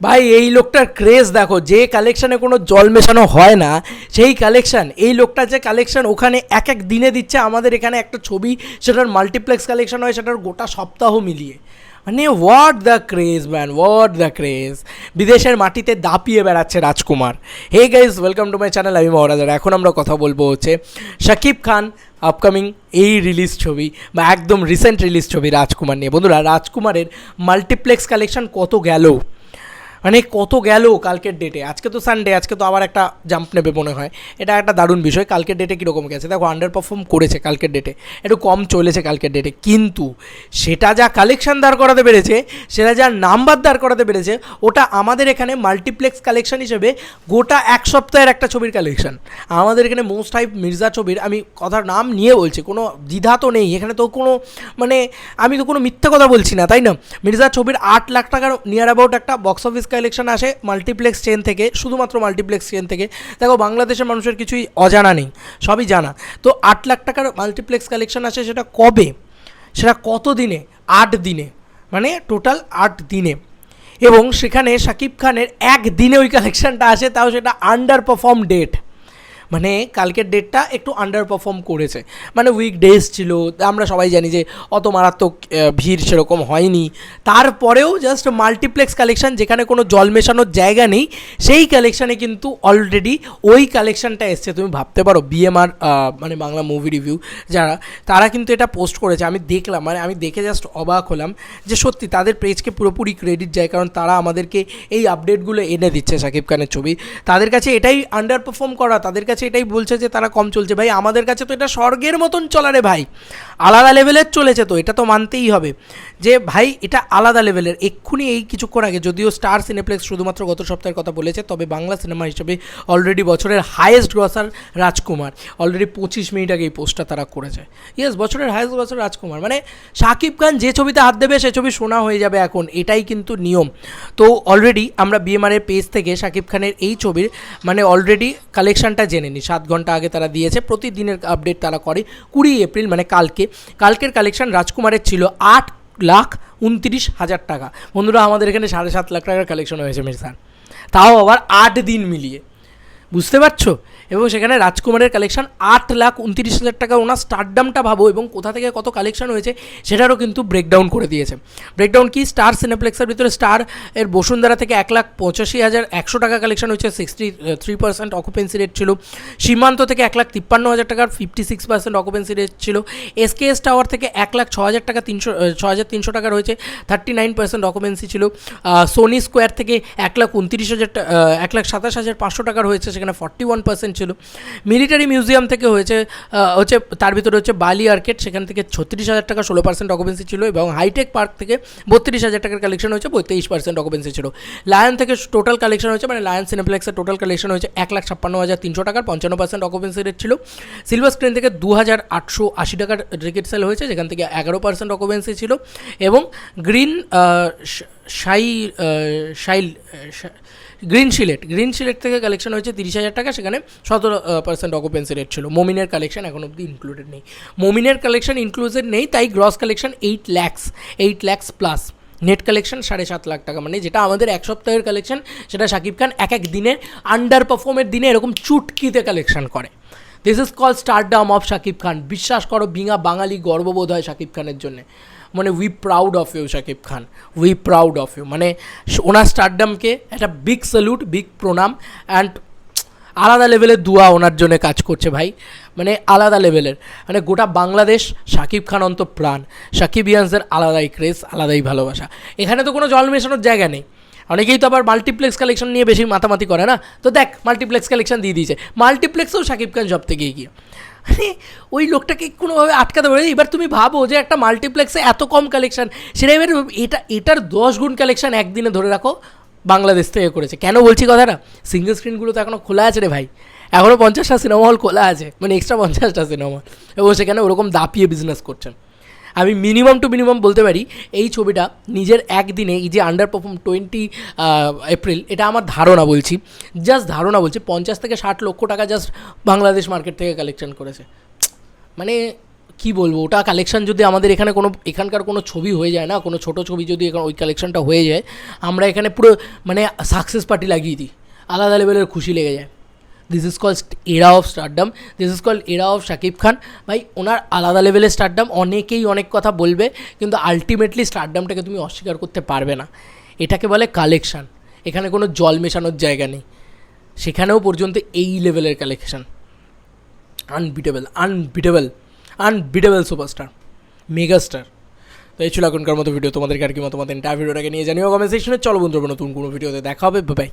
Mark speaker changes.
Speaker 1: ভাই এই লোকটার ক্রেজ দেখো, যে কালেকশানে কোনো জল মেশানো হয় না সেই কালেকশান, এই লোকটা যে কালেকশান ওখানে এক এক দিনে দিচ্ছে, আমাদের এখানে একটা ছবি সেটার মাল্টিপ্লেক্স কালেকশন হয় সেটার গোটা সপ্তাহ মিলিয়ে। মানে what the craze man, what the craze. বিদেশের মাটিতে দাপিয়ে বেড়াচ্ছে Rajkumar. Hey guys, welcome to my channel, আমি মহারাজার। এখন আমরা কথা বলবো হচ্ছে শাকিব খান আপকামিং এই রিলিজ ছবি বা একদম রিসেন্ট রিলিজ ছবি রাজকুমার নিয়ে। বন্ধুরা, রাজকুমারের মাল্টিপ্লেক্স কালেকশন কত গেল, মানে কত গেল কালকের ডেটে। আজকে তো সানডে, আজকে তো আবার একটা জাম্প নেবে মনে হয়, এটা একটা দারুণ বিষয়। কালকের ডেটে কীরকম গেছে দেখো, আন্ডার পারফর্ম করেছে কালকের ডেটে, একটু কম চলেছে কালকের ডেটে, কিন্তু সেটা যা কালেকশান দাঁড় করাতে পেরেছে, সেটা যা নাম্বার দাঁড় করাতে পেরেছে, ওটা আমাদের এখানে মাল্টিপ্লেক্স কালেকশন হিসেবে গোটা এক সপ্তাহের একটা ছবির কালেকশন। আমাদের এখানে মোস্ট হাইপ মির্জা ছবির, আমি কথার নাম নিয়ে বলছি, কোনো দ্বিধা তো নেই এখানে, তো কোনো মানে আমি তো কোনো মিথ্যা কথা বলছি না, তাই না? মির্জা ছবির 8 লাখ টাকার নিয়ার অ্যাবাউট একটা বক্স অফিস কালেকশন আসে মাল্টিপ্লেক্স চেন থেকে, শুধুমাত্র মাল্টিপ্লেক্স চেন থেকে। দেখো, বাংলাদেশের মানুষের কিছুই অজানা নেই, সবই জানা। তো 8 লাখ টাকার মাল্টিপ্লেক্স কালেকশন আসে, সেটা কবে, সেটা কত দিনে? 8 দিনে, মানে টোটাল 8 দিনে। এবং সেখানে শাকিব খানের একদিনে ওই কালেকশানটা আসে, তাও সেটা আন্ডার পারফর্ম ডেট। মানে কালকের ডেটটা একটু আন্ডার পারফর্ম করেছে, মানে উইক ডেজ ছিল, আমরা সবাই জানি যে অত মারাত্মক ভিড় সেরকম হয়নি। তারপরেও জাস্ট মাল্টিপ্লেক্স কালেকশান, যেখানে কোনো জল মেশানোর জায়গা নেই, সেই কালেকশানে কিন্তু অলরেডি ওই কালেকশানটা এসছে। তুমি ভাবতে পারো, বিএমআর মানে বাংলা মুভি রিভিউ যারা, তারা কিন্তু এটা পোস্ট করেছে। আমি দেখলাম, মানে আমি দেখে জাস্ট অবাক হলাম যে সত্যি তাদের পেজকে পুরোপুরি ক্রেডিট যায়, কারণ তারা আমাদেরকে এই আপডেটগুলো এনে দিচ্ছে শাকিব খানের ছবি। তাদের কাছে এটাই আন্ডার পারফর্ম করা, তাদের কাছে এটাই বলছে যে তারা কম চলছে। ভাই আমাদের কাছে তো এটা স্বর্গের মতন চলা রে ভাই, আলাদা লেভেলের চলেছে, তো এটা তো মানতেই হবে যে ভাই এটা আলাদা লেভেলের। এক্ষুনি এই কিছুক্ষণ আগে, যদিও স্টার সিনেপ্লেক্স শুধুমাত্র গত সপ্তাহের কথা বলেছে, তবে বাংলা সিনেমা হিসেবে অলরেডি বছরের হাইয়েস্ট গ্রসার রাজকুমার, অলরেডি 25 মিনিট আগে এই পোস্টটা তারা করেছে। ইয়েস, বছরের হাইয়েস্ট গ্রসার রাজকুমার, মানে শাকিব খান যে ছবিতে হাত দেবে সে ছবি সোনা হয়ে যাবে এখন, এটাই কিন্তু নিয়ম। তো অলরেডি আমরা বিএমআরের পেজ থেকে শাকিব খানের এই ছবির মানে অলরেডি কালেকশানটা জেনে নিই। 7 ঘন্টা আগে তারা দিয়েছে, প্রতিদিনের আপডেট তারা করে। 20 এপ্রিল মানে কালকের কালেকশান রাজকুমারের ছিল 8,29,000 টাকা। বন্ধুরা, আমাদের এখানে 7.5 লাখ টাকার কালেকশন হয়েছে মির্জার, তাও আবার 8 দিন মিলিয়ে, বুঝতে পারছো? এবং সেখানে রাজকুমারের কালেকশন 8,29,000 টাকা। ওনার স্টারডামটা ভাবো, এবং কোথা থেকে কত কালেকশন হয়েছে সেটারও কিন্তু ব্রেকডাউন করে দিয়েছে। ব্রেকডাউন কি, স্টার সিনেপ্লেক্সের ভিতরে স্টার এর বসুন্ধরা থেকে 1,85,100 টাকা কালেকশন হয়েছে, 63% অকুপেন্সি রেট ছিল। সীমান্ত থেকে 1,53,000 টাকার 56% অকুপেন্সি রেট ছিল। এসকেএস টাওয়ার থেকে 1,06,000 টাকা 6,300 টাকার হয়েছে, 39% অকুপেন্সি ছিল। সোনি স্কোয়ার থেকে 1,29,000 1,27,500 টাকার হয়েছে, সেখানে 41% ছিল। মিলিটারি মিউজিয়াম থেকে হচ্ছে তার ভিতরে হচ্ছে বালি আর্কেড, সেখান থেকে 36,000 টাকা 16% অকুপেন্সি ছিল। এবং হাইটেক পার্ক থেকে 32,000 টাকার কালেকশন হয়েছে, 23% অকুপেন্সি ছিল। লায়ন থেকে টোটাল কালেকশন হয়েছে, মানে লায়ন সিনেপ্লেক্সের টোটাল কালেকশন হয়েছে 1,56,300 টাকার 55% অকুপেন্সি রেট ছিল। সিলভার স্ক্রিন থেকে 2,880 টাকার টিকিট সেল হয়েছে, যেখান থেকে 11% অকুপেন্সি ছিল। এবং গ্রিন গ্রিন শিলেট থেকে কালেকশন হয়েছে 30,000 টাকা, সেখানে 17% অকুপেন্সি রেট ছিল। মোমিনের কালেকশন এখন অবধি ইনক্লুডেড নেই, মোমিনের কালেকশন ইনক্লুডেড নেই, তাই gross collection 8 lakh plus. Net collection 7.5 lakh টাকা, মানে যেটা আমাদের এক সপ্তাহের কালেকশন, সেটা শাকিব খান এক এক দিনের আন্ডার পারফর্মের দিনে এরকম চুটকিতে কালেকশন করে। This is call stardom of Shakib Khan. বিশ্বাস করো, বিঙা বাঙালি গর্ববোধ হয় শাকিব খানের জন্যে। মানে we proud of you Shakib Khan, we proud of you. মানে ওনার স্টারডামকে একটা বিগ স্যালুট, বিগ প্রণাম, অ্যান্ড আলাদা লেভেলের দুয়া ওনার জন্য কাজ করছে ভাই, মানে আলাদা লেভেলের। মানে গোটা বাংলাদেশ শাকিব খান অন্ত প্রাণ, শাকিবিয়ানসদের আলাদাই ক্রেজ, আলাদাই ভালোবাসা। এখানে তো কোনো জল মেশানোর জায়গা নেই। অনেকেই তো আবার মাল্টিপ্লেক্স কালেকশন নিয়ে বেশি মাতামাতি করে না, তো দেখ মাল্টিপ্লেক্স কালেকশন দিয়ে দিয়েছে, মাল্টিপ্লেক্সেও শাকিব খান সব থেকে এগিয়ে। মানে ওই লোকটাকে কোনোভাবে আটকাতে পারে। এবার তুমি ভাবো যে একটা মাল্টিপ্লেক্সে এত কম কালেকশন, সেটা এবার এটার 10 গুণ কালেকশন একদিনে ধরে রাখো বাংলাদেশ থেকে করেছে। কেন বলছি কথাটা, সিঙ্গেল স্ক্রিনগুলো তো এখনও খোলা আছে রে ভাই, এখনও 50টা সিনেমা হল খোলা আছে, মানে এক্সট্রা 50টা সিনেমা হল, এবং সেখানে ওরকম দাপিয়ে বিজনেস করছেন। আমি মিনিমাম টু মিনিমাম বলতে পারি এই ছবিটা নিজের একদিনে, এই যে আন্ডার পারফর্ম 20 এপ্রিল, এটা আমার ধারণা বলছি, জাস্ট ধারণা বলছি, 50 থেকে 60 লক্ষ টাকা জাস্ট বাংলাদেশ মার্কেট থেকে কালেকশন করেছে। মানে কি বলবো, ওটা কালেকশন যদি আমাদের এখানে কোনো এখানকার কোনো ছবি হয়ে যায় না, কোনো ছোটো ছবি যদি ওই কালেকশনটা হয়ে যায়, আমরা এখানে পুরো মানে সাকসেস পার্টি লাগিয়ে দিই, আলাদা লেভেলের খুশি লেগে যায়। This is called era of stardom, this is called era of Shakib Khan. ভাই ওনার আলাদা লেভেলের স্টারডাম, অনেকেই অনেক কথা বলবে কিন্তু আলটিমেটলি স্টারডামটাকে তুমি অস্বীকার করতে পারবে না। এটাকে বলে কালেকশান, এখানে কোনো জল মেশানোর জায়গা নেই, সেখানেও পর্যন্ত এই লেভেলের collection. Unbeatable unbeatable unbeatable superstar, megastar. তো এই ছিল এখনকার মতো ভিডিও, তোমাদেরকে আর কি মতামত এন্টার ভিডিওটাকে নিয়ে জানিও কমেন্ট সেকশনে। চলো বন্ধুরা, নতুন কোনো ভিডিওতে দেখা হবে, বাই।